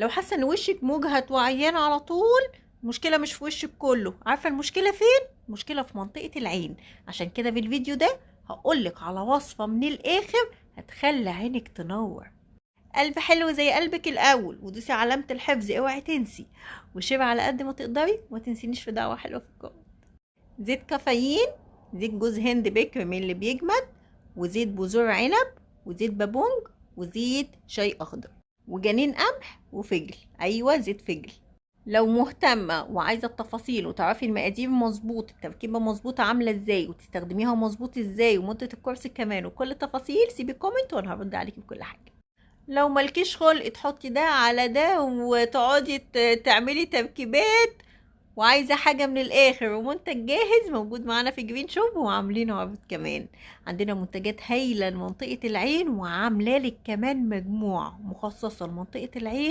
لو حاسه ان وشك مجهد وعيان على طول، المشكله مش في وشك كله. عارفه المشكله فين؟ المشكله في منطقه العين. عشان كده في الفيديو ده هقولك على وصفه من الاخر هتخلي عينك تنور. قلب حلو زي قلبك الاول، ودوسي علامه الحفظ اوعي تنسي، وشير على قد ما تقدري، وما تنسينيش في دعوه حلوه في الكومنت. زيت كافيين، زيت جوز هند بكر من اللي بيجمد، وزيت بذور عنب، وزيت بابونج، وزيت شاي اخضر، وجنين قمح، وفجل. ايوه زيت فجل. لو مهتمة وعايزة التفاصيل وتعرفي المقادير مظبوط، التركيبة مظبوطة عاملة ازاي، وتستخدميها مظبوط ازاي، ومدة الكورس كمان، وكل التفاصيل، سيبي كومنت وانا هرد عليكي بكل حاجة. لو ملكيش خلق تحطي ده على ده وتقعدي تعملي تركيبات، وعايزة حاجة من الآخر ومنتج جاهز، موجود معانا في جرين شوب، وعاملين عروض كمان. عندنا منتجات هايلة لمنطقة العين، وعاملة لك كمان مجموعة مخصصة لمنطقة العين.